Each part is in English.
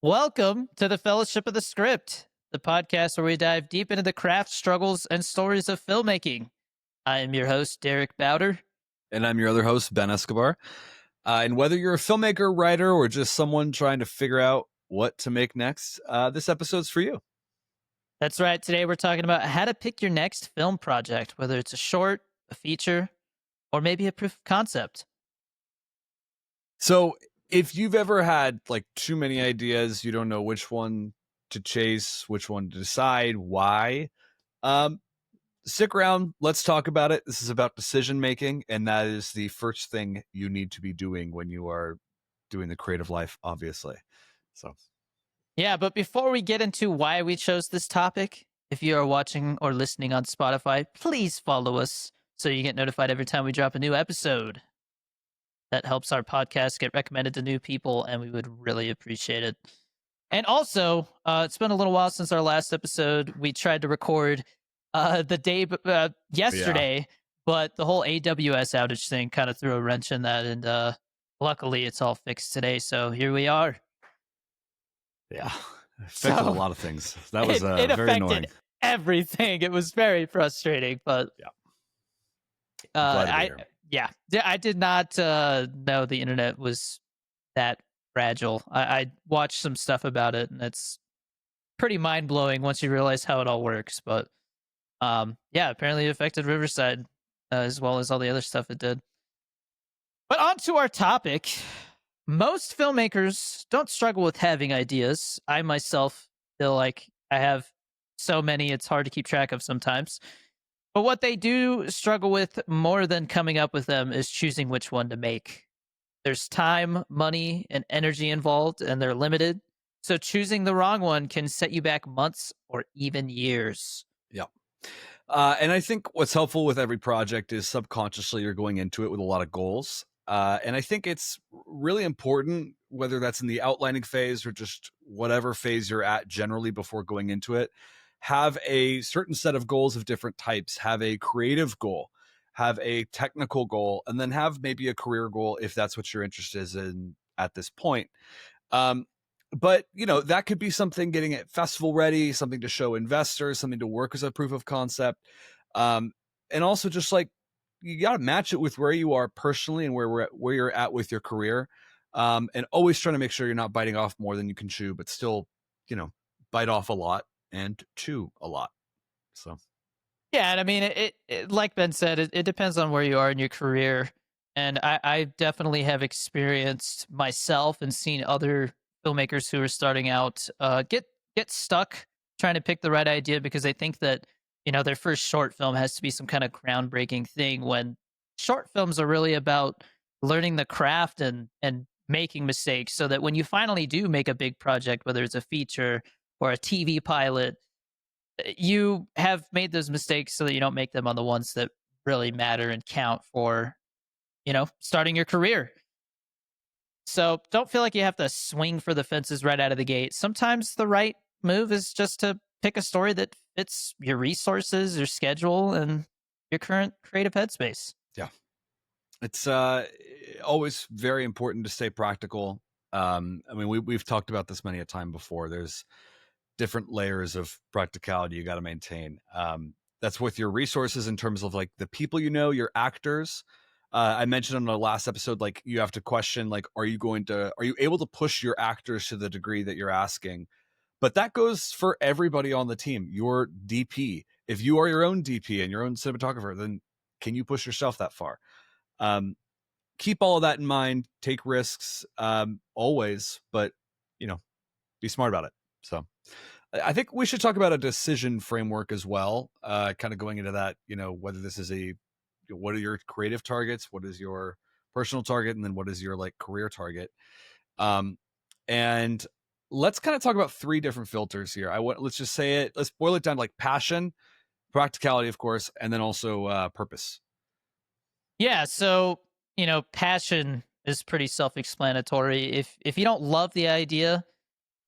Welcome to the Fellowship of the Script, the podcast where we dive deep into the craft, struggles, and stories of filmmaking. I am your host, Derek Bowder. And I'm your other host, Ben Escobar. And whether you're a filmmaker, writer, or just someone trying to figure out what to make next, this episode's for you. That's right. Today we're talking about how to pick your next film project, whether it's a short, a feature, or maybe a proof of concept. So if you've ever had like too many ideas, you don't know which one to chase, which one to decide, why, stick around. Let's talk about it. This is about decision making, and that is the first thing you need to be doing when you are doing the creative life, obviously. So Yeah, but before we get into why we chose this topic, if you are watching or listening on Spotify, please follow us so you get notified every time we drop a new episode. That helps our podcast get recommended to new people, and we would really appreciate it. And also, it's been a little while since our last episode. We tried to record the day yesterday, but the whole AWS outage thing kind of threw a wrench in that, and luckily it's all fixed today. So here we are. yeah, it affected a lot of things. That was it very annoying. Everything. It was very frustrating, but yeah. I did not know the internet was that fragile. I watched some stuff about it, and it's pretty mind blowing once you realize how it all works. But apparently it affected Riverside as well as all the other stuff it did. But on to our topic. Most filmmakers don't struggle with having ideas. I myself feel like I have so many, it's hard to keep track of sometimes. But what they do struggle with more than coming up with them is choosing which one to make. There's time, money, and energy involved, and they're limited. So choosing the wrong one can set you back months or even years. Yeah. And I think what's helpful with every project is subconsciously you're going into it with a lot of goals. And I think it's really important, whether that's in the outlining phase or just whatever phase you're at generally before going into it, have a certain set of goals of different types, have a creative goal, have a technical goal, and then have maybe a career goal if that's what you're interested in at this point. But that could be something getting it festival ready, something to show investors, something to work as a proof of concept. And also just like, you got to match it with where you are personally and where you're at with your career. And always trying to make sure you're not biting off more than you can chew, but still, bite off a lot and chew a lot. So. Yeah. And I mean, it like Ben said, it depends on where you are in your career. And I definitely have experienced myself and seen other filmmakers who are starting out get stuck trying to pick the right idea because they think that their first short film has to be some kind of groundbreaking thing, when short films are really about learning the craft and making mistakes, so that when you finally do make a big project, whether it's a feature or a TV pilot, you have made those mistakes so that you don't make them on the ones that really matter and count for starting your career. So don't feel like you have to swing for the fences right out of the gate. Sometimes the right move is just to pick a story that fits your resources, your schedule, and your current creative headspace. Yeah. It's always very important to stay practical. I mean, we've talked about this many a time before. There's different layers of practicality you got to maintain. That's with your resources in terms of like the people, your actors. I mentioned on the last episode, like you have to question, like, are you able to push your actors to the degree that you're asking? But that goes for everybody on the team. Your DP, if you are your own DP and your own cinematographer, then can you push yourself that far? Keep all of that in mind, take risks, always, but be smart about it. So I think we should talk about a decision framework as well. Kind of going into that, whether this is what are your creative targets? What is your personal target? And then what is your like career target? And let's kind of talk about three different filters here. Let's just say it. Let's boil it down to like passion, practicality, of course, and then also purpose. Yeah. So, passion is pretty self-explanatory. If you don't love the idea,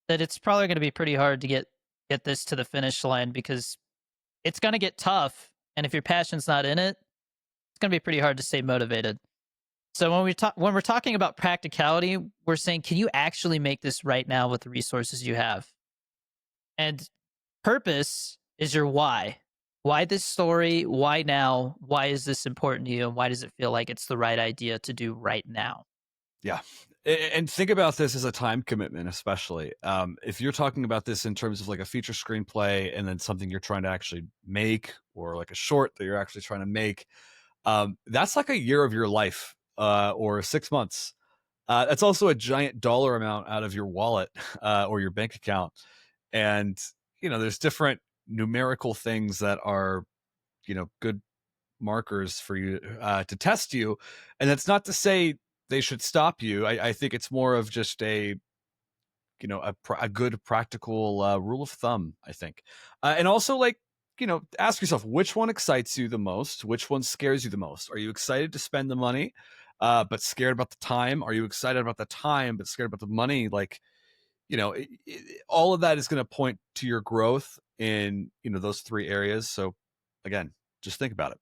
that it's probably going to be pretty hard to get this to the finish line, because it's going to get tough. And if your passion's not in it, it's going to be pretty hard to stay motivated. So when we're talking about practicality, we're saying, can you actually make this right now with the resources you have? And purpose is your why. Why this story? Why now? Why is this important to you? And why does it feel like it's the right idea to do right now? Yeah. And think about this as a time commitment, especially if you're talking about this in terms of like a feature screenplay and then something you're trying to actually make, or like a short that you're actually trying to make. That's like a year of your life, or 6 months. That's also a giant dollar amount out of your wallet, or your bank account. And, there's different numerical things that are, good markers for you to test you. And that's not to say they should stop you. I think it's more of just a good practical rule of thumb, I think. And also, like, ask yourself which one excites you the most, which one scares you the most. Are you excited to spend the money, but scared about the time? Are you excited about the time but scared about the money? Like, all of that is going to point to your growth in those three areas. So again, just think about it.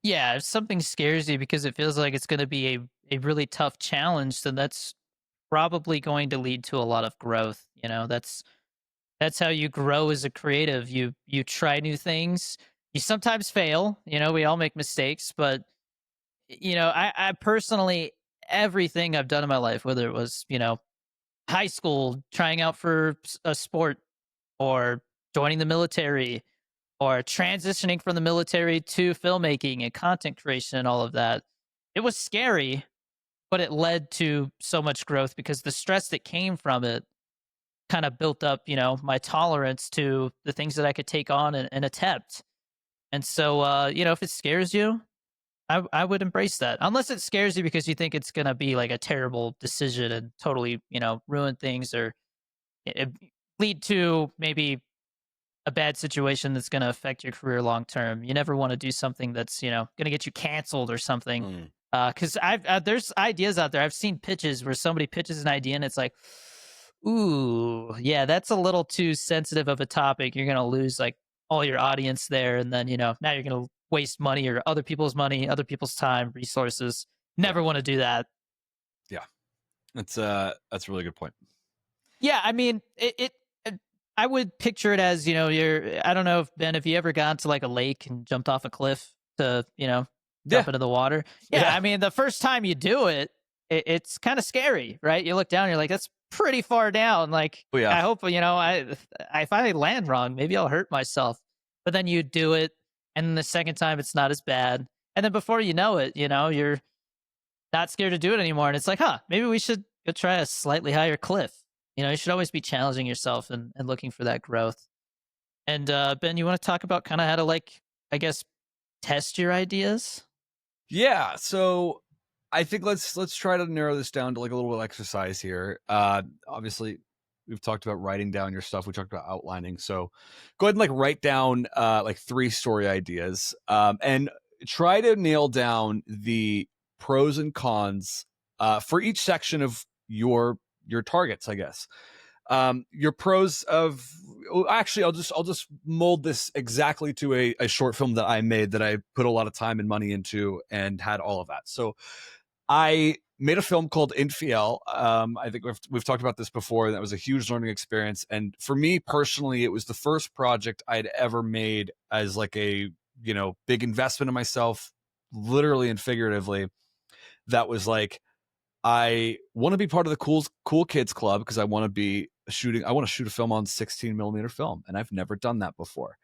Yeah, if something scares you because it feels like it's going to be a really tough challenge, then that's probably going to lead to a lot of growth. That's how you grow as a creative. You try new things. You sometimes fail. We all make mistakes, but I personally, everything I've done in my life, whether it was high school trying out for a sport, or joining the military, or transitioning from the military to filmmaking and content creation and all of that, it was scary, but it led to so much growth because the stress that came from it kind of built up, my tolerance to the things that I could take on and attempt. And so, if it scares you, I would embrace that. Unless it scares you because you think it's going to be like a terrible decision and totally, ruin things, or it lead to maybe a bad situation that's going to affect your career long term. You never want to do something that's going to get you canceled or something. Mm. Because I've there's ideas out there. I've seen pitches where somebody pitches an idea and it's like, ooh, yeah, that's a little too sensitive of a topic. You're going to lose like all your audience there, and then now you're going to waste money, or other people's money, other people's time, resources. Yeah. Never want to do that. Yeah. That's a really good point. Yeah, I mean, I would picture it as you're. I don't know if Ben, if you ever gone to like a lake and jumped off a cliff to jump Yeah. into the water. Yeah, Yeah. I mean, the first time you do it, it's kind of scary, right? You look down, you're like, that's pretty far down. Like, Oh yeah. I hope if I land wrong, maybe I'll hurt myself. But then you do it, and the second time it's not as bad, and then before you know it, you're not scared to do it anymore, and it's like, huh, maybe we should go try a slightly higher cliff. You should always be challenging yourself and looking for that growth. And Ben, you want to talk about kind of how to, like, I guess, test your ideas? Yeah. So I think let's try to narrow this down to like a little bit of exercise here. Obviously we've talked about writing down your stuff. We talked about outlining. So go ahead and like write down like three story ideas. And try to nail down the pros and cons for each section of your targets, I guess. Your pros of actually I'll just mold this exactly to a short film that I made that I put a lot of time and money into and had all of that. So I made a film called Infiel. I think we've talked about this before. That was a huge learning experience, and for me personally, it was the first project I'd ever made as like a big investment in myself, literally and figuratively. That was like, I want to be part of the cool kids club because I want to be shooting. I want to shoot a film on 16 millimeter film, and I've never done that before.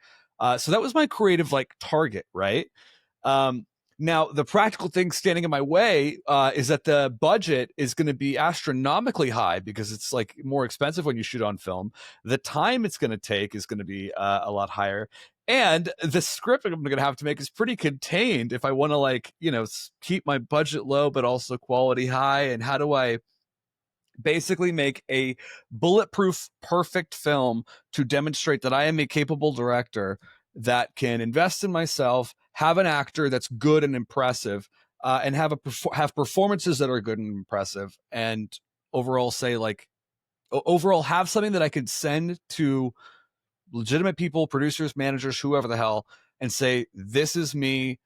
So that was my creative like target, right? Um, Now the practical thing standing in my way is that the budget is going to be astronomically high because it's like more expensive when you shoot on film. The time it's going to take is going to be a lot higher, and the script I'm going to have to make is pretty contained if I want to like keep my budget low but also quality high. And how do I basically make a bulletproof perfect film to demonstrate that I am a capable director that can invest in myself, have an actor that's good and impressive, and have performances that are good and impressive, and overall say like overall have something that I could send to legitimate people, producers, managers, whoever the hell, and say, this is me,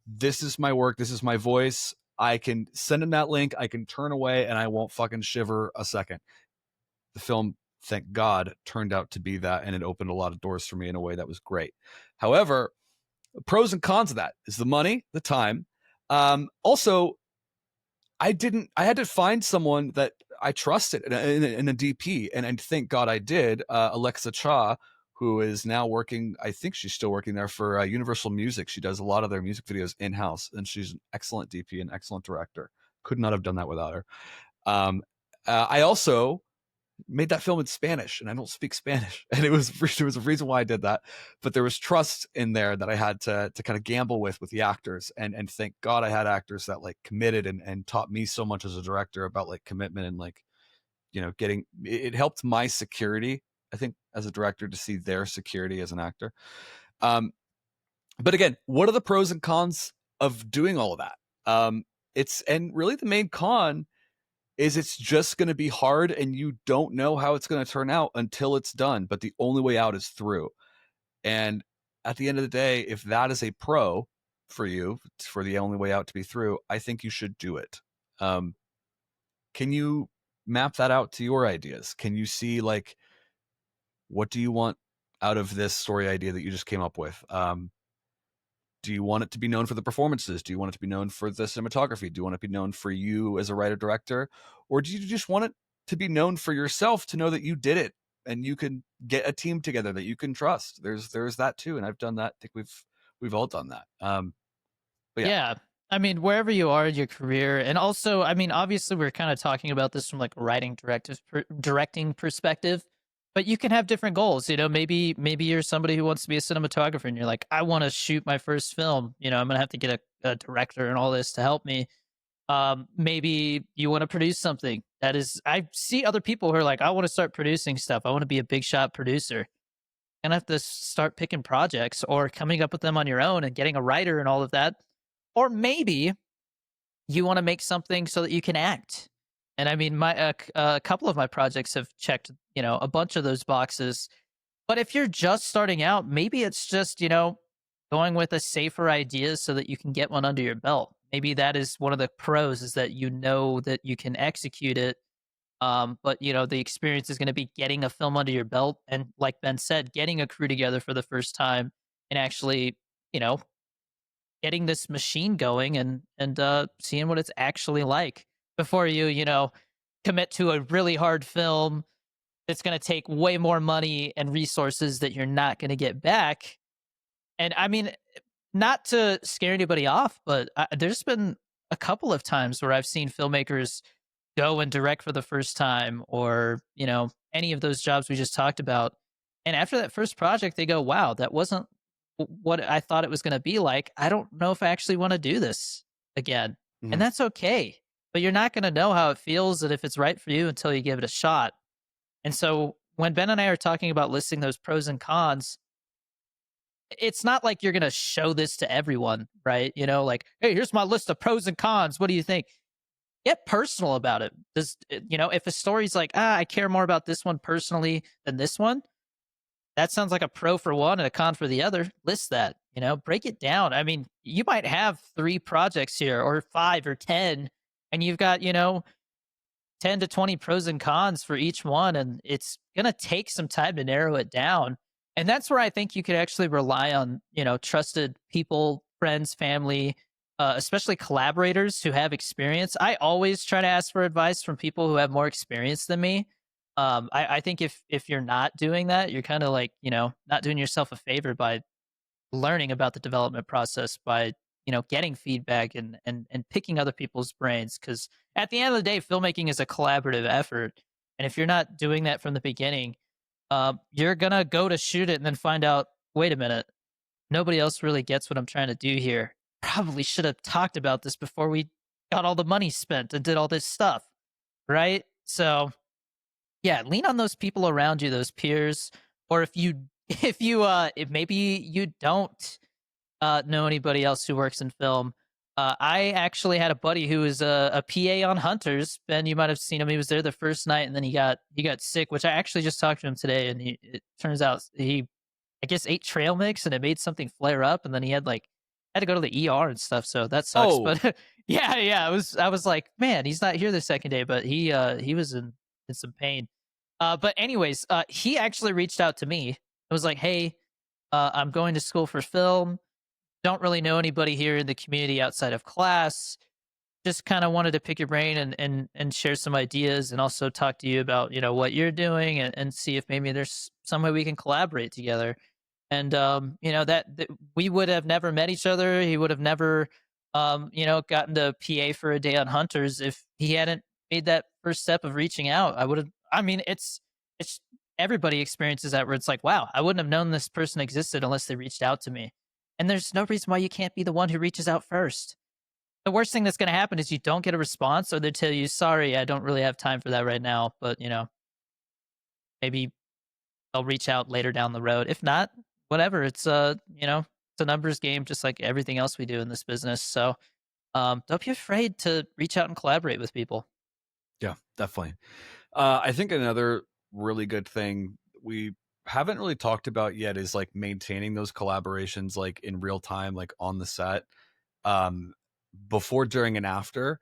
this is my work, this is my voice. I can send him that link, I can turn away, and I won't fucking shiver a second. The film, thank God, turned out to be that, and it opened a lot of doors for me in a way that was great. However, pros and cons of that is the money, the time. Also, I had to find someone that I trusted in a DP, and thank God I did. Alexa Cha, who is now working, I think she's still working there for Universal Music. She does a lot of their music videos in house, and she's an excellent DP and excellent director. Could not have done that without her. Um, I also made that film in Spanish, and I don't speak Spanish, and there was a reason why I did that, but there was trust in there that I had to kind of gamble with the actors, and thank God I had actors that like committed and taught me so much as a director about like commitment and like getting it helped my security, I think, as a director to see their security as an actor. Um, but again, what are the pros and cons of doing all of that? It's and really the main con is it's just going to be hard and you don't know how it's going to turn out until it's done. But the only way out is through. And at the end of the day, if that is a pro for you, for the only way out to be through, I think you should do it. Can you map that out to your ideas? Can you see like, what do you want out of this story idea that you just came up with? Do you want it to be known for the performances? Do you want it to be known for the cinematography? Do you want it to be known for you as a writer director? Or do you just want it to be known for yourself, to know that you did it and you can get a team together that you can trust? There's that too. And I've done that. I think we've all done that. But yeah. Yeah. I mean, wherever you are in your career, and also, I mean, obviously, we're kind of talking about this from like a directing perspective, but you can have different goals. Maybe you're somebody who wants to be a cinematographer, and you're like, I want to shoot my first film. I'm gonna have to get a director and all this to help me. Maybe you want to produce something that is. I see other people who are like, I want to start producing stuff. I want to be a big shot producer. Gonna have to start picking projects or coming up with them on your own and getting a writer and all of that. Or maybe you want to make something so that you can act. And I mean, a couple of my projects have checked, a bunch of those boxes. But if you're just starting out, maybe it's just, going with a safer idea so that you can get one under your belt. Maybe that is one of the pros, is that you know that you can execute it. But the experience is going to be getting a film under your belt, and like Ben said, getting a crew together for the first time and actually, you know, getting this machine going and seeing what it's actually like before you commit to a really hard film that's going to take way more money and resources that you're not going to get back. And I mean, not to scare anybody off, but there's been a couple of times where I've seen filmmakers go and direct for the first time, or any of those jobs we just talked about, and after that first project they go, wow, that wasn't what I thought it was going to be like. I don't know if I actually want to do this again. And Mhm. that's okay, but you're not going to know how it feels and if it's right for you until you give it a shot. And so when Ben and I are talking about listing those pros and cons, it's not like you're going to show this to everyone, right? Like, hey, here's my list of pros and cons, what do you think? Get personal about it. If a story's like, I care more about this one personally than this one, that sounds like a pro for one and a con for the other. List that, break it down. I mean, you might have 3 projects here, or 5 or 10, and you've got, 10 to 20 pros and cons for each one. And it's going to take some time to narrow it down. And that's where I think you could actually rely on, trusted people, friends, family, especially collaborators who have experience. I always try to ask for advice from people who have more experience than me. I think if you're not doing that, you're kind of like, not doing yourself a favor by learning about the development process, by getting feedback and picking other people's brains, because at the end of the day filmmaking is a collaborative effort. And if you're not doing that from the beginning, you're gonna go to shoot it and then find out, wait a minute, nobody else really gets what I'm trying to do here. Probably should have talked about this before we got all the money spent and did all this stuff, right? So yeah, lean on those people around you, those peers. Or if maybe you don't know anybody else who works in film. I actually had a buddy who was a PA on Hunters. Ben, you might have seen him. He was there the first night, and then he got sick. Which I actually just talked to him today, and it turns out he, I guess, ate trail mix, and it made something flare up, and then he had to go to the ER and stuff. So that sucks. Oh, But Yeah, yeah. I was like, man, he's not here the second day, but he was in some pain. But anyways, he actually reached out to me. It was like, hey, I'm going to school for film. Don't really know anybody here in the community outside of class. Just kind of wanted to pick your brain and share some ideas and also talk to you about, you know, what you're doing and see if maybe there's some way we can collaborate together. And you know, that we would have never met each other. He would have never you know, gotten to PA for a day on Hunters if he hadn't made that first step of reaching out. I would have, I mean, it's everybody experiences that where it's like, wow, I wouldn't have known this person existed unless they reached out to me. And there's no reason why you can't be the one who reaches out first. The worst thing that's going to happen is you don't get a response, or they tell you, sorry, I don't really have time for that right now, but you know, maybe they'll reach out later down the road. If not, whatever. It's you know, it's a numbers game just like everything else we do in this business. So don't be afraid to reach out and collaborate with people. Yeah, definitely. I think another really good thing we haven't really talked about yet is like maintaining those collaborations like in real time, like on the set, um, before, during, and after.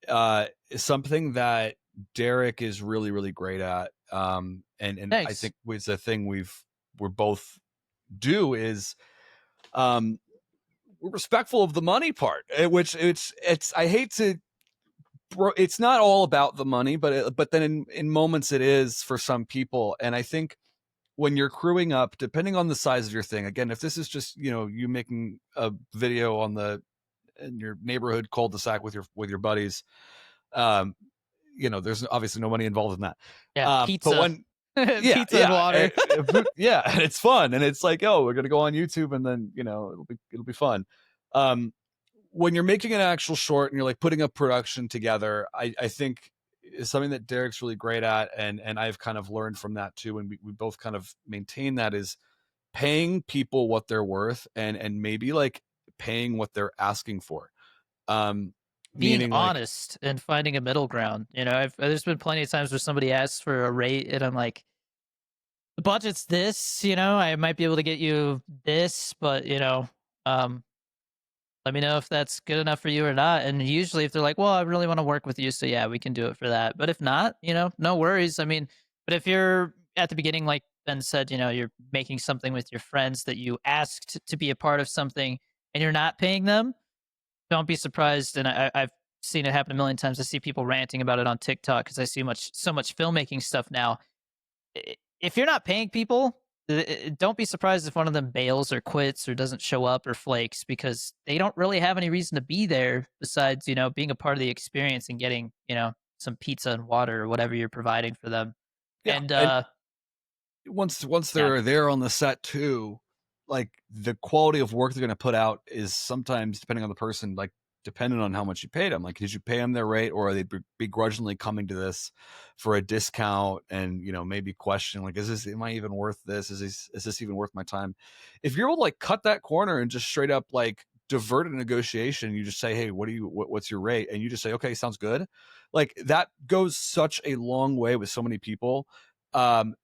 Is something that Derek is really, really great at. And I Thanks. think was the thing we're both do is um we're respectful of the money part, which it's I hate to it's not all about the money, but then in moments it is for some people. And I think when you're crewing up, depending on the size of your thing, again, if this is just, you know, you making a video on the in your neighborhood cul-de-sac with your buddies, um, you know, there's obviously no money involved in that. Yeah, But pizza. when, yeah, Pizza and yeah, water. yeah, and it's fun, and it's like, oh, we're gonna go on YouTube, and then, you know, it'll be fun. Um, when you're making an actual short and you're like putting a production together, I think is something that Derek's really great at, and I've kind of learned from that too, and we both kind of maintain that, is paying people what they're worth, and maybe like paying what they're asking for. Um, Being Meaning like, honest and finding a middle ground. You know, there's been plenty of times where somebody asks for a rate and I'm like, the budget's this, you know, I might be able to get you this, but you know, um, let me know if that's good enough for you or not. And usually if they're like, well, I really want to work with you, so yeah, we can do it for that. But if not, you know, no worries. I mean, but if you're at the beginning, like Ben said, you know, you're making something with your friends that you asked to be a part of something and you're not paying them, don't be surprised. And I've seen it happen a million times. I see people ranting about it on TikTok because I see so much filmmaking stuff now. If you're not paying people, don't be surprised if one of them bails or quits or doesn't show up or flakes because they don't really have any reason to be there besides, you know, being a part of the experience and getting, you know, some pizza and water or whatever you're providing for them. yeah, And and once yeah, they're there on the set too, like the quality of work they're going to put out is sometimes, depending on the person, like dependent on how much you paid them. Like, did you pay them their rate, or are they begrudgingly coming to this for a discount? And, you know, maybe question like, is this, am I even worth this? Is this even worth my time? If you're able to like cut that corner and just straight up like divert a negotiation, you just say, hey, what's your rate? And you just say, okay, sounds good. Like that goes such a long way with so many people. And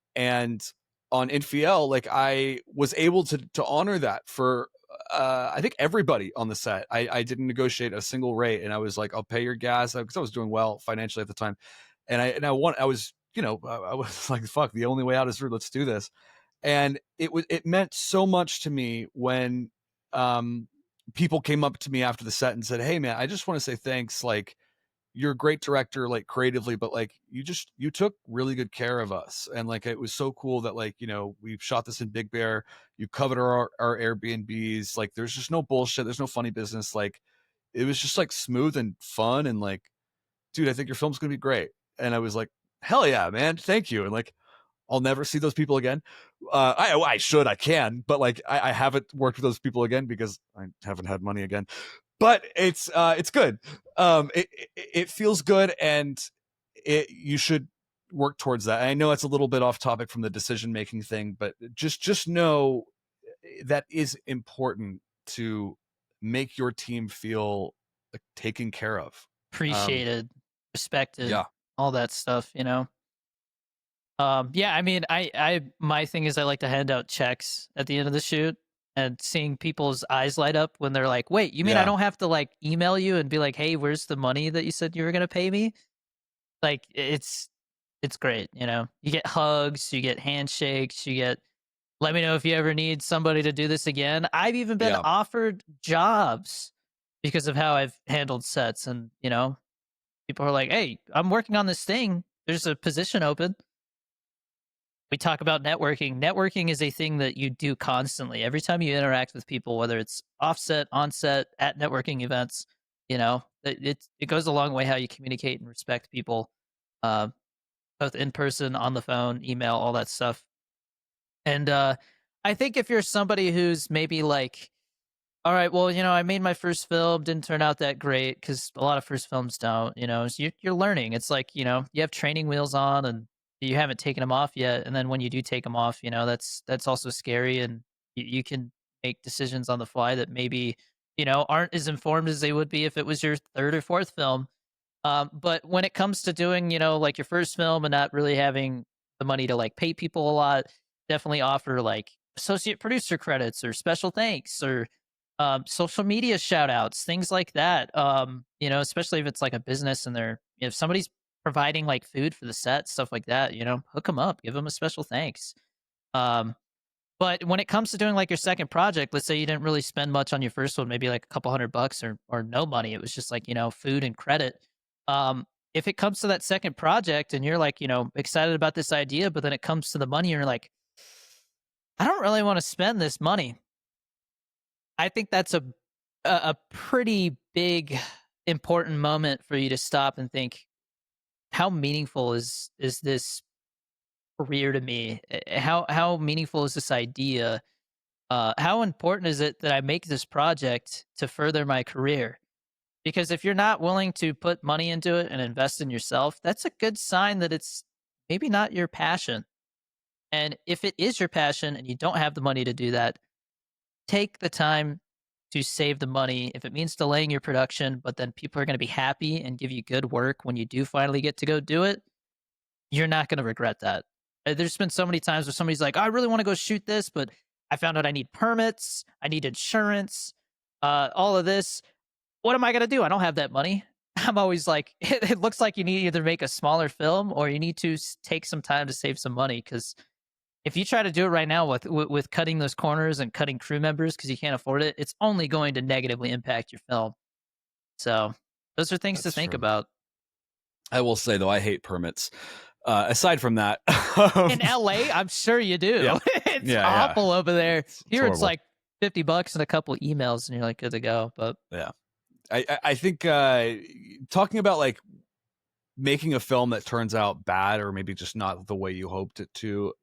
on Infiel, like I was able to honor that for I think everybody on the set. I didn't negotiate a single rate, and I was like, I'll pay your gas because I was doing well financially at the time, and I was, you know, I was like, fuck, the only way out is through. Let's do this, and it meant so much to me when people came up to me after the set and said, hey man, I just want to say thanks, like you're a great director, like creatively, but like you took really good care of us. And like it was so cool that, like, you know, we shot this in Big Bear, you covered our Airbnbs, like there's just no bullshit, there's no funny business. Like it was just like smooth and fun, and like, dude, I think your film's gonna be great. And I was like, hell yeah, man, thank you. And like I'll never see those people again. I can, but like I haven't worked with those people again because I haven't had money again. But it's good. It feels good, and you should work towards that. I know that's a little bit off topic from the decision making thing, but just know that is important to make your team feel like taken care of. Um, appreciated, respected, yeah, all that stuff, you know. Yeah, I mean, I my thing is I like to hand out checks at the end of the shoot. and seeing people's eyes light up when they're like, "Wait, you mean I Yeah. don't have to, like, email you and be like, 'Hey, where's the money that you said you were gonna pay me?'" Like, it's great, you know? You get hugs, you get handshakes, you get, "Let me know if you ever need somebody to do this again." I've even been Yeah. offered jobs because of how I've handled sets, and, you know, people are like, "Hey, I'm working on this thing. There's a position open." We talk about networking. Networking is a thing that you do constantly. Every time you interact with people, whether it's offset, onset, at networking events, you know, it goes a long way how you communicate and respect people, uh, both in person, on the phone, email, all that stuff. And I think if you're somebody who's maybe like, all right, well, you know, I made my first film, didn't turn out that great because a lot of first films don't, you know, so you're learning. It's like, you know, you have training wheels on and you haven't taken them off yet. And then when you do take them off, you know, that's also scary. And you can make decisions on the fly that maybe, you know, aren't as informed as they would be if it was your third or fourth film. But when it comes to doing, you know, like your first film and not really having the money to like pay people a lot, definitely offer like associate producer credits or special thanks or social media shout outs, things like that. You know, especially if it's like a business and they're, if somebody's providing like food for the set, stuff like that, you know, hook them up, give them a special thanks. Um, but when it comes to doing like your second project, let's say you didn't really spend much on your first one, maybe like a couple $100 or no money. It was just like, you know, food and credit. Um, if it comes to that second project and you're like, you know, excited about this idea, but then it comes to the money and you're like, I don't really want to spend this money. I think that's a pretty big important moment for you to stop and think, how meaningful is this career to me? How meaningful is this idea? How important is it that I make this project to further my career? Because if you're not willing to put money into it and invest in yourself, that's a good sign that it's maybe not your passion. And if it is your passion and you don't have the money to do that, take the time to save the money. If it means delaying your production, but then people are going to be happy and give you good work when you do finally get to go do it, you're not going to regret that. There's been so many times where somebody's like, "Oh, I really want to go shoot this, but I found out I need permits, I need insurance, all of this. What am I going to do? I don't have that money." I'm always like, it looks like you need to either make a smaller film or you need to take some time to save some money. Because if you try to do it right now with cutting those corners and cutting crew members because you can't afford it, it's only going to negatively impact your film. So those are things to That's think true. about. I will say though, I hate permits. Aside from that, In LA, I'm sure you yeah, do. It's yeah, yeah, awful over there. it's Here it's horrible. like $50 and a couple emails and you're like good to go. But Yeah, I think talking about like making a film that turns out bad or maybe just not the way you hoped it to,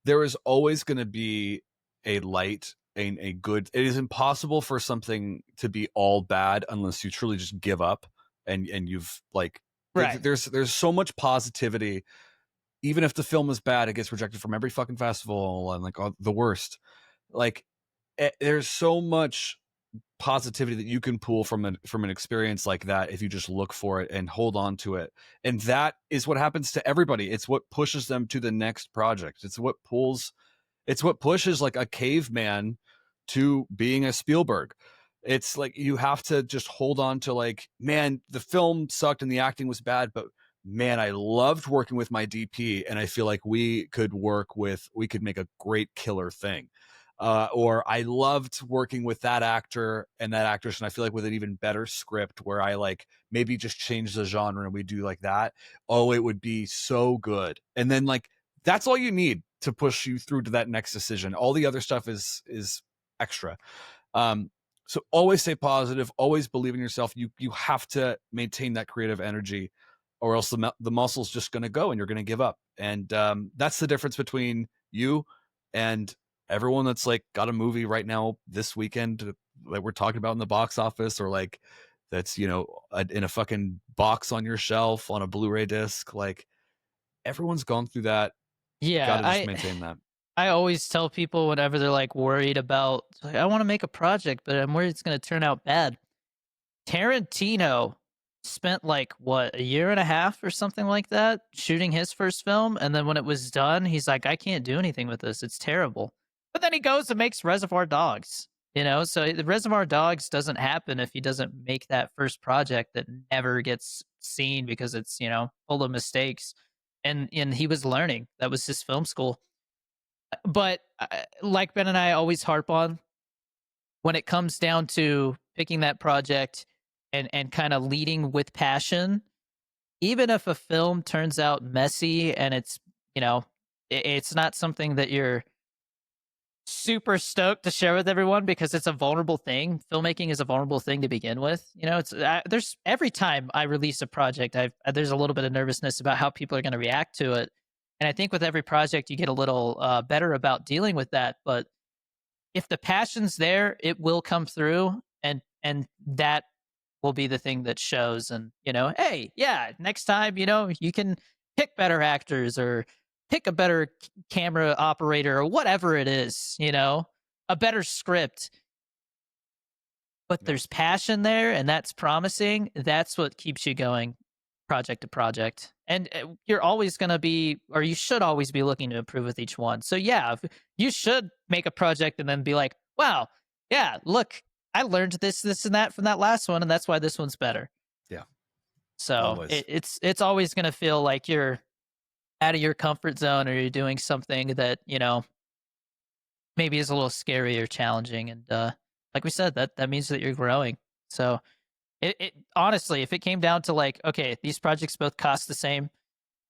there is always going to be a light, a good. It is impossible for something to be all bad unless you truly just give up and you've like right. there's so much positivity. Even if the film is bad, it gets rejected from every fucking festival and like the worst. Like there's so much positivity that you can pull from an experience like that if you just look for it and hold on to it. And that is what happens to everybody. It's what pushes them to the next project. It's what pushes like a caveman to being a Spielberg. It's like you have to just hold on to like, man, the film sucked and the acting was bad, but man, I loved working with my DP and I feel like we could make a great killer thing. Or I loved working with that actor and that actress, and I feel like with an even better script where I like maybe just change the genre and we do like that. Oh, it would be so good. And then like that's all you need to push you through to that next decision. All the other stuff is extra. Um, so always stay positive, always believe in yourself. You have to maintain that creative energy, or else the muscle's just going to go and you're going to give up. And that's the difference between you and everyone that's like got a movie right now this weekend that we're talking about in the box office, or like that's in a fucking box on your shelf on a Blu-ray disc. Like everyone's gone through that. Got Yeah, to just maintain that. I always tell people whenever they're like worried about, like, I want to make a project, but I'm worried it's going to turn out bad. Tarantino spent like what, a year and a half or something like that shooting his first film, and then when it was done, he's like, I can't do anything with this. It's terrible. But then he goes and makes Reservoir Dogs, so the Reservoir Dogs doesn't happen if he doesn't make that first project that never gets seen because it's, full of mistakes. And he was learning. That was his film school. But like Ben and I always harp on, when it comes down to picking that project and kind of leading with passion, even if a film turns out messy and it's, it's not something that you're super stoked to share with everyone because it's a vulnerable thing. Filmmaking is a vulnerable thing to begin with. It's there's every time I release a project, there's a little bit of nervousness about how people are going to react to it, and I think with every project you get a little better about dealing with that. But if the passion's there, it will come through, and that will be the thing that shows. And hey, yeah, next time, you can pick better actors or pick a better camera operator or whatever it is, a better script. But Yeah. there's passion there, and that's promising. That's what keeps you going project to project. And you're always going to be, or you should always be looking to improve with each one. So, yeah, you should make a project and then be like, wow, yeah, look, I learned this, and that from that last one, and that's why this one's better. Yeah. So Always. it's always going to feel like you're out of your comfort zone, or you're doing something that maybe is a little scary or challenging. And like we said, that means that you're growing. So it honestly, if it came down to like, okay, these projects both cost the same,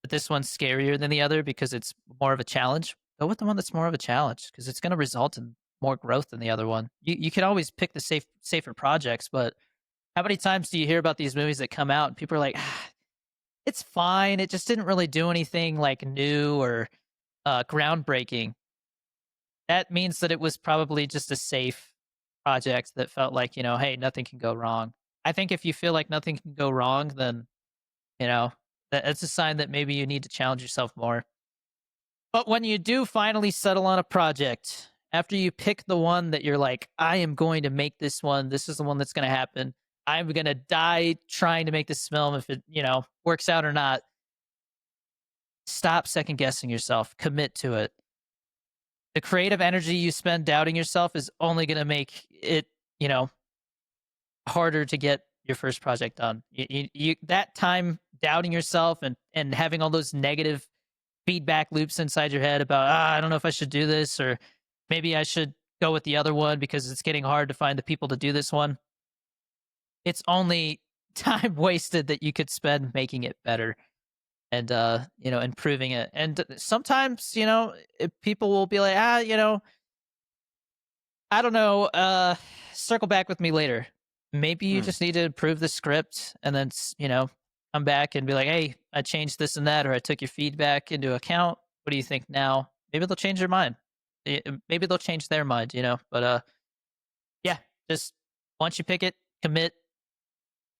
but this one's scarier than the other because it's more of a challenge, go with the one that's more of a challenge because it's going to result in more growth than the other one. You can always pick the safer projects, but how many times do you hear about these movies that come out and people are like, it's fine, it just didn't really do anything like new or groundbreaking. That means that it was probably just a safe project that felt like, hey, nothing can go wrong. I think if you feel like nothing can go wrong, then, you know, that's a sign that maybe you need to challenge yourself more. But when you do finally settle on a project, after you pick the one that you're like, I am going to make this one, this is the one that's going to happen. I'm going to die trying to make this film if it, works out or not. Stop second guessing yourself, commit to it. The creative energy you spend doubting yourself is only going to make it, you know, harder to get your first project done. That time doubting yourself and having all those negative feedback loops inside your head about, I don't know if I should do this, or maybe I should go with the other one because it's getting hard to find the people to do this one. It's only time wasted that you could spend making it better and improving it. And sometimes, people will be like, I don't know, circle back with me later. Maybe you Mm. just need to improve the script and then, come back and be like, hey, I changed this and that, or I took your feedback into account. What do you think now? Maybe they'll change their mind. Maybe they'll change their mind, but yeah, just once you pick it, commit.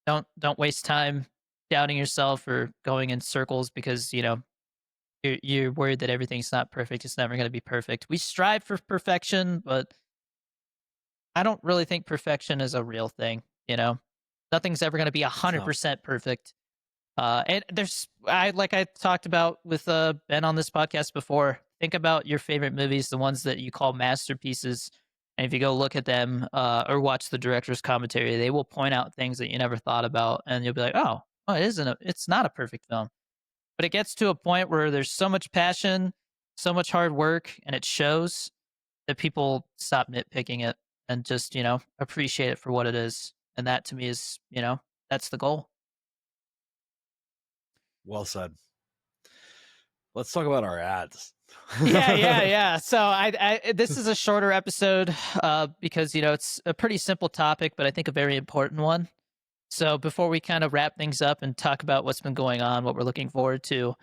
Don't waste time doubting yourself or going in circles because, you're worried that everything's not perfect. It's never going to be perfect. We strive for perfection, but I don't really think perfection is a real thing. Nothing's ever going to be a It's hundred not. percent perfect. And I talked about with Ben on this podcast before. Think about your favorite movies, the ones that you call masterpieces. And if you go look at them or watch the director's commentary, they will point out things that you never thought about, and you'll be like, "Oh, it's not a perfect film." But it gets to a point where there's so much passion, so much hard work, and it shows that people stop nitpicking it and just, appreciate it for what it is. And that to me is, that's the goal. Well said. Let's talk about our ads. Yeah, yeah, yeah. So this is a shorter episode because it's a pretty simple topic, but I think a very important one. So before we kind of wrap things up and talk about what's been going on, what we're looking forward to,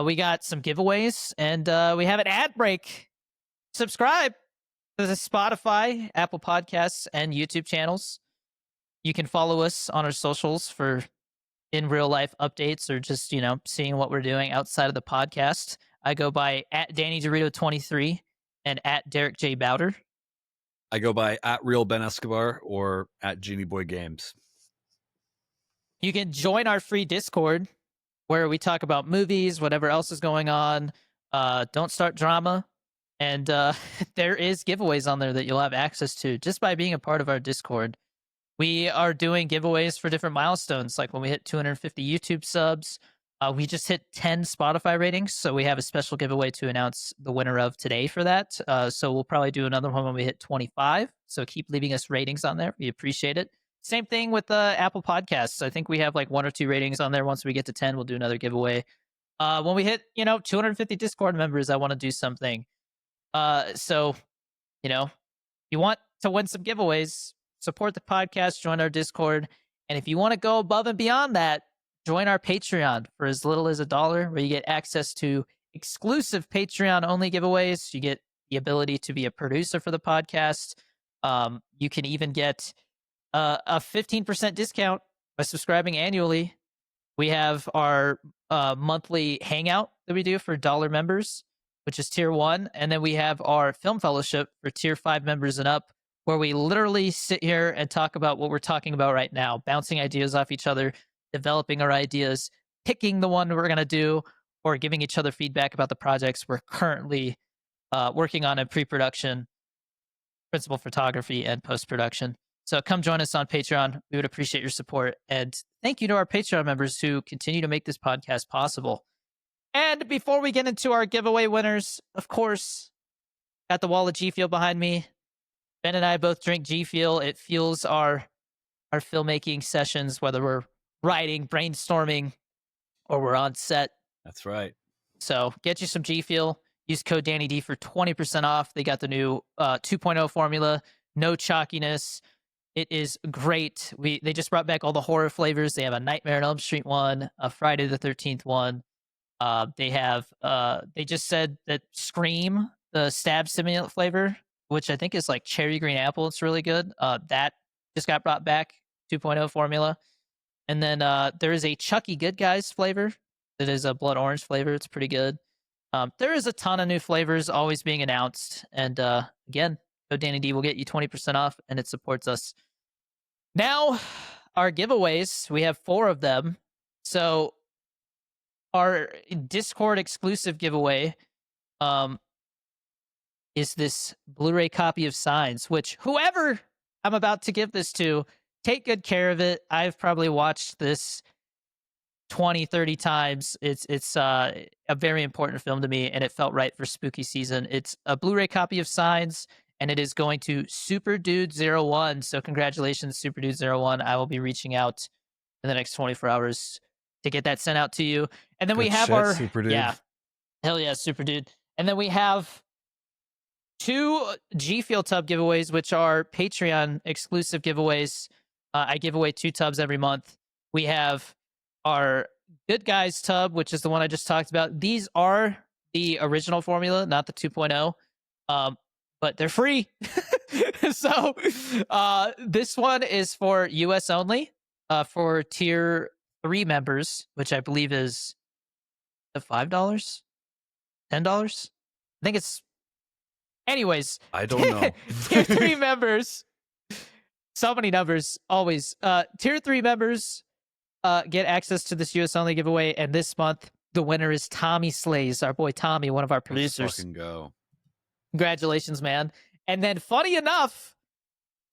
we got some giveaways and we have an ad break. Subscribe to the Spotify, Apple Podcasts, and YouTube channels. You can follow us on our socials for in real life updates or just, seeing what we're doing outside of the podcast. I go by at Danny Dorito 23 and at Derek J. Bowder. I go by at Real Ben Escobar or at Genie Boy Games. You can join our free Discord where we talk about movies, whatever else is going on. Don't start drama. And there is giveaways on there that you'll have access to just by being a part of our Discord. We are doing giveaways for different milestones, like when we hit 250 YouTube subs. We just hit 10 Spotify ratings, so we have a special giveaway to announce the winner of today for that. So we'll probably do another one when we hit 25. So keep leaving us ratings on there. We appreciate it. Same thing with Apple Podcasts. I think we have like 1 or 2 ratings on there. Once we get to 10, we'll do another giveaway. When we hit, 250 Discord members, I want to do something. So, you know, you want to win some giveaways, support the podcast, join our Discord. And if you want to go above and beyond that, join our Patreon for as little as $1, where you get access to exclusive Patreon only giveaways. You get the ability to be a producer for the podcast. You can even get a 15% discount by subscribing annually. We have our monthly hangout that we do for dollar members, which is tier 1. And then we have our film fellowship for tier 5 members and up, where we literally sit here and talk about what we're talking about right now, bouncing ideas off each other, developing our ideas, picking the one we're going to do, or giving each other feedback about the projects we're currently working on in pre-production, principal photography, and post-production. So come join us on Patreon. We would appreciate your support. And thank you to our Patreon members who continue to make this podcast possible. And before we get into our giveaway winners, of course, got the wall of G Fuel behind me. Ben and I both drink G Fuel. It fuels our filmmaking sessions, whether we're writing, brainstorming, or we're on set. That's right. So get you some G Fuel. Use code DannyD for 20% off. They got the new 2.0 formula, no chalkiness. It is great. They just brought back all the horror flavors. They have a Nightmare on Elm Street one, a Friday the 13th one. They just said that Scream, the stab stimulant flavor, which I think is like cherry green apple, it's really good. That just got brought back, 2.0 formula. And then there is a Chucky Good Guys flavor that is a blood orange flavor. It's pretty good. There is a ton of new flavors always being announced. And again, code Danny D will get you 20% off, and it supports us. Now, our giveaways, we have 4 of them. So our Discord exclusive giveaway is this Blu-ray copy of Signs, which whoever I'm about to give this to, take good care of it. I've probably watched this 20, 30 times. It's a very important film to me, and it felt right for spooky season. It's a Blu-ray copy of Signs, and it is going to Super Dude 01. So congratulations, Super Dude 01. I will be reaching out in the next 24 hours to get that sent out to you. And then Good we have shit, our Super Dude. Yeah, hell yeah, Super Dude. And then we have 2 G Fuel tub giveaways, which are Patreon exclusive giveaways. I give away 2 tubs every month. We have our Good Guys tub, which is the one I just talked about. These are the original formula, not the 2.0, but they're free. So this one is for US only, for tier 3 members, which I believe is the $5, $10. I think it's, anyways. I don't know. Tier 3 members. So many numbers, always. Tier 3 members get access to this US only giveaway, and this month the winner is Tommy Slays, our boy Tommy, one of our producers. Let's fucking go. Congratulations, man. And then, funny enough,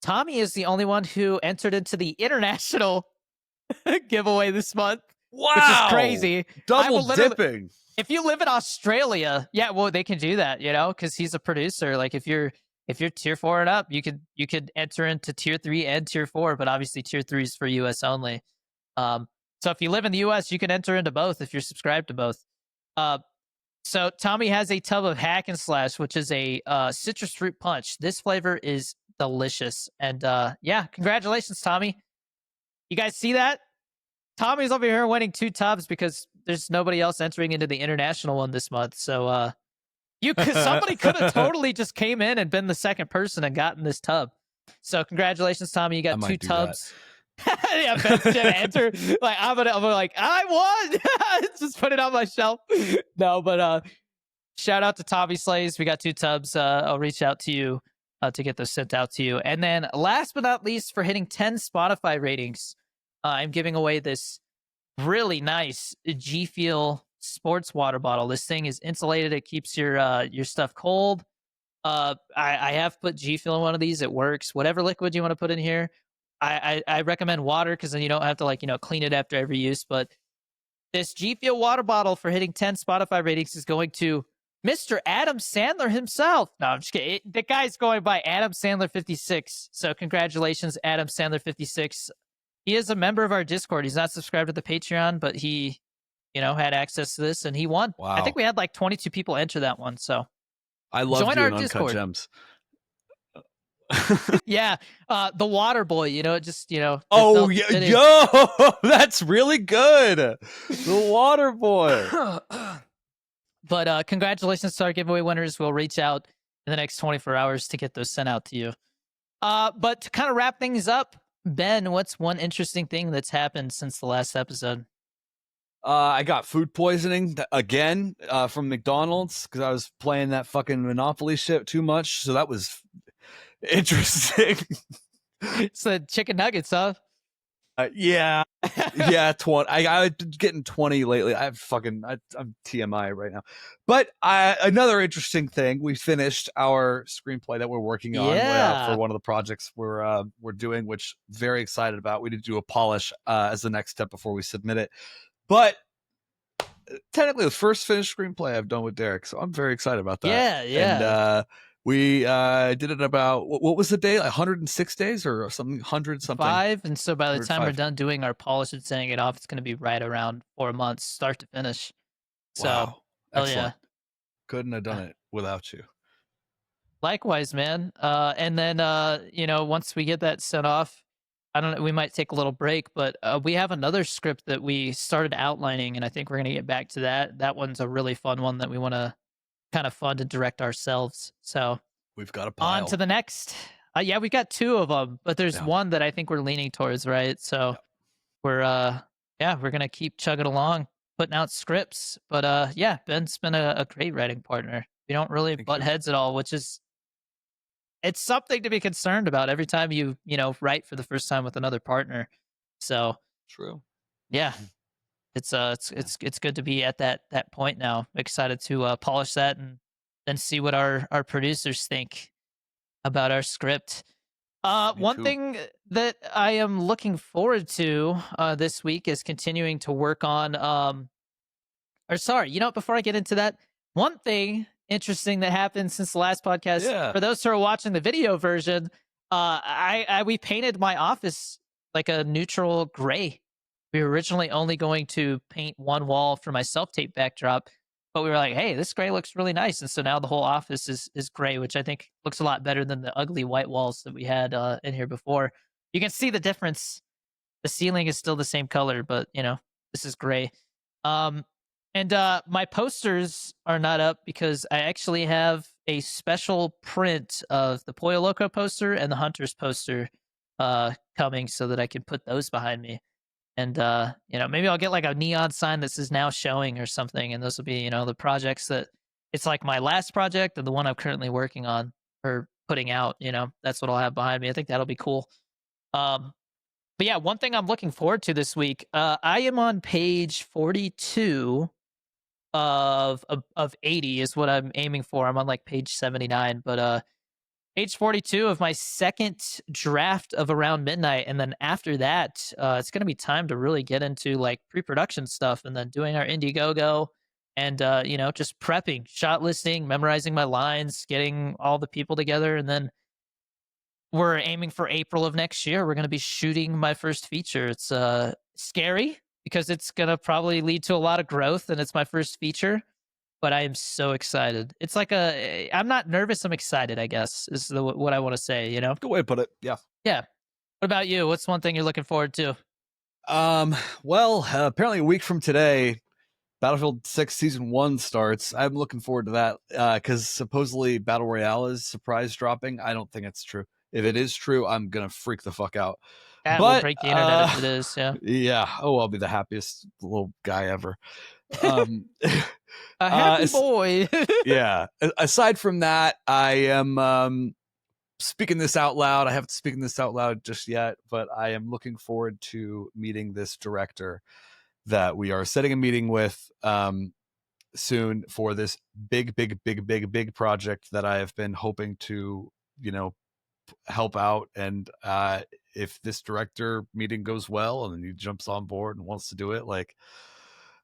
Tommy is the only one who entered into the international giveaway this month. Wow, which is crazy. Double dipping. If you live in Australia, yeah, well, they can do that, because he's a producer. Like if you're tier 4 and up, you could enter into tier 3 and tier 4, but obviously tier 3 is for US only. So if you live in the US, you can enter into both if you're subscribed to both. So Tommy has a tub of Hack and Slash, which is a citrus fruit punch. This flavor is delicious. And yeah, congratulations, Tommy. You guys see that? Tommy's over here winning 2 tubs because there's nobody else entering into the international one this month. So somebody could have totally just came in and been the second person and gotten this tub. So congratulations, Tommy. You got 2 tubs. Yeah, Ben's gonna enter. Like I'm like, I won. Just put it on my shelf. No, but shout out to Tommy Slays. We got 2 tubs. I'll reach out to you to get those sent out to you. And then last but not least, for hitting 10 Spotify ratings, I'm giving away this really nice G Fuel sports water bottle. This thing is insulated. It keeps your stuff cold. I have put G Fuel in one of these. It works. Whatever liquid you want to put in here, I recommend water because then you don't have to like clean it after every use. But this G Fuel water bottle for hitting 10 Spotify ratings is going to Mr. Adam Sandler himself. No, I'm just kidding. The guy's going by Adam Sandler 56. So congratulations, Adam Sandler 56. He is a member of our Discord. He's not subscribed to the Patreon, but he, had access to this and he won. I think Wow. we had like 22 people enter that one. So I love join our doing Uncut Discord. Gems. Yeah. The water boy, it just, it Oh, felt yeah, fitting. yo, that's really good. The Water Boy. But congratulations to our giveaway winners. We'll reach out in the next 24 hours to get those sent out to you. But to kind of wrap things up, Ben, what's one interesting thing that's happened since the last episode? I got food poisoning again from McDonald's because I was playing that fucking Monopoly shit too much. So that was interesting. It's the chicken nuggets, huh? Yeah, yeah, 20. I've been getting 20 lately. I'm TMI right now. But another interesting thing, we finished our screenplay that we're working on for Yeah. one of the projects we're doing, which very excited about. We need to do a polish as the next step before we submit it. But technically the first finished screenplay I've done with Derek, so I'm very excited about that. Yeah. And Yeah. we did it about what was the day? 106 days or something, 100 something. 5. And so by the time we're 105. done doing our polish and sending it off, it's going to be right around 4 months, start to finish. So, Wow, hell yeah. excellent. Couldn't have done it without you. Likewise, man. And then, once we get that sent off, I don't know, we might take a little break, but we have another script that we started outlining, and I think we're going to get back to that. That one's a really fun one that we want to kind of fund and direct ourselves. So We've got a on pile. to the next. Yeah, we got 2 of them, but there's one that I think we're leaning towards, right? So we're, we're going to keep chugging along, putting out scripts. But yeah, Ben's been a great writing partner. We don't really butt heads at all, which is, it's something to be concerned about every time you write for the first time with another partner. So True. yeah, it's good to be at that point now. Excited to polish that and then see what our producers think about our script. One too. thing that I am looking forward to this week is continuing to work on or sorry, before I get into that, one thing interesting that happened since the last podcast, Yeah. for those who are watching the video version, we painted my office like a neutral gray. We were originally only going to paint one wall for my self-tape backdrop, but we were like, hey, this gray looks really nice. And so now the whole office is gray, which I think looks a lot better than the ugly white walls that we had in here before. You can see the difference. The ceiling is still the same color, but this is gray. And my posters are not up because I actually have a special print of the Pollo Loco poster and the Hunters poster coming so that I can put those behind me. And maybe I'll get like a neon sign that says now showing or something, and those will be, the projects that it's like my last project and the one I'm currently working on or putting out, that's what I'll have behind me. I think that'll be cool. But yeah, one thing I'm looking forward to this week, I am on page 42 of 80 is what I'm aiming for. I'm on like page 79, but page 42 of my second draft of Around Midnight, and then after that, it's going to be time to really get into like pre-production stuff, and then doing our Indiegogo, and just prepping, shot listing, memorizing my lines, getting all the people together, and then we're aiming for April of next year. We're going to be shooting my first feature. It's scary because it's going to probably lead to a lot of growth, and it's my first feature, but I am so excited. It's like I'm not nervous, I'm excited, I guess, is what I want to say, Good way to put it. Yeah. Yeah. What about you? What's one thing you're looking forward to? Well, apparently a week from today, Battlefield 6 Season 1 starts. I'm looking forward to that because supposedly Battle Royale is surprise dropping. I don't think it's true. If it is true, I'm going to freak the fuck out. That will But break the internet if it is, yeah. yeah. Oh, I'll be the happiest little guy ever. A happy boy. Yeah. Aside from that, I am speaking this out loud. I haven't spoken this out loud just yet, but I am looking forward to meeting this director that we are setting a meeting with soon for this big project that I have been hoping to, you know, help out. And if this director meeting goes well and he jumps on board and wants to do it, like,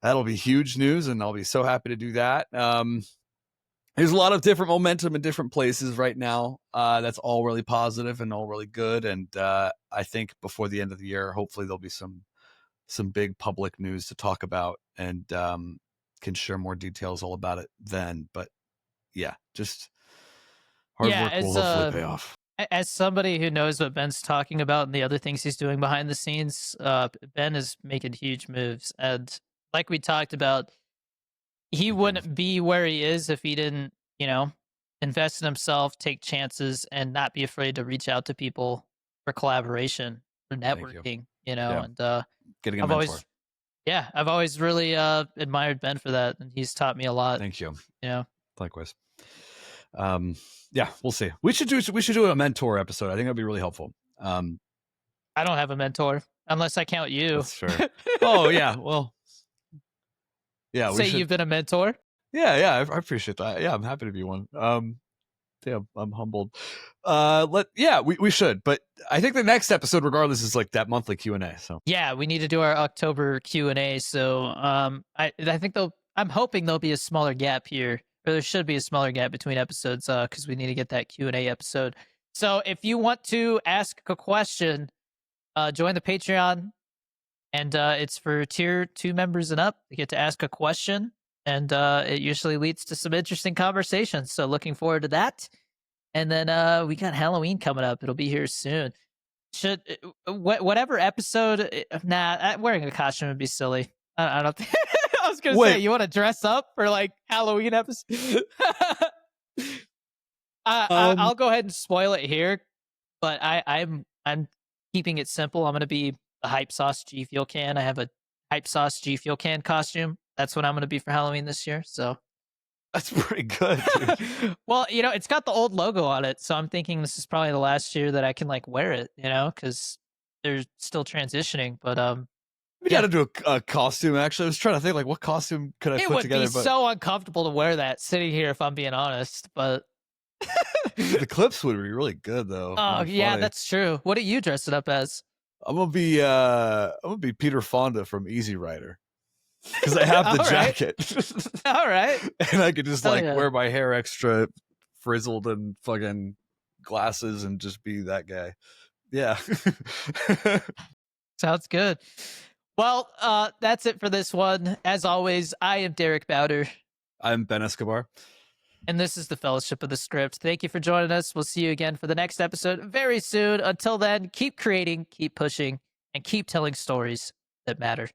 that'll be huge news, and I'll be so happy to do that. There's a lot of different momentum in different places right now. That's all really positive and all really good. And I think before the end of the year, hopefully there'll be some big public news to talk about, and can share more details all about it then. But yeah, just hard Yeah, work will hopefully pay off. as somebody who knows what Ben's talking about and the other things he's doing behind the scenes, Ben is making huge moves. And like we talked about, he Thank you. wouldn't be where he is if he didn't, invest in himself, take chances, and not be afraid to reach out to people for collaboration, for Thank you. networking, Yeah, and getting a I've mentor. always, yeah, I've always really admired Ben for that, and he's taught me a lot. Thank you. You know, Likewise. Yeah, we'll see. We should do a mentor episode. I think that'd be really helpful. I don't have a mentor unless I count you. That's fair. Oh yeah, well, yeah, we Say should. you've been a mentor. Yeah, I appreciate that. Yeah, I'm happy to be one. Yeah, I'm humbled. We should, but I think the next episode, regardless, is like that monthly Q&A. So Yeah, we need to do our October Q&A. So I think I'm hoping there'll be a smaller gap here, or there should be a smaller gap between episodes, because we need to get that Q&A episode. So if you want to ask a question, join the Patreon, and it's for tier 2 members and up. You get to ask a question, and it usually leads to some interesting conversations. So looking forward to that. And then we got Halloween coming up. It'll be here soon. Should whatever episode? Nah, wearing a costume would be silly. I don't think. I was gonna say, wait, you want to dress up for like Halloween episode? um, I'll go ahead and spoil it here, but I'm keeping it simple. I'm gonna be a hype sauce G Fuel can. I have a hype sauce G Fuel can costume. That's what I'm gonna be for Halloween this year. So, that's pretty good, dude. well, it's got the old logo on it, so I'm thinking this is probably the last year that I can like wear it. Because they're still transitioning. But We got yeah, to do a costume. Actually, I was trying to think like what costume could I it put would be together, but so uncomfortable to wear that sitting here if I'm being honest. But the clips would be really good though. oh It'd be yeah, funny. that's true. What do you dress it up as? I'm gonna be Peter Fonda from Easy Rider because I have the All right, jacket all right. and I could just Hell like yeah. wear my hair extra frizzled and fucking glasses and just be that guy. Yeah. Sounds good. Well, that's it for this one. As always, I am Derek Bowder, I'm Ben Escobar. and this is the Fellowship of the Script. Thank you for joining us. We'll see you again for the next episode very soon. Until then, keep creating, keep pushing, and keep telling stories that matter.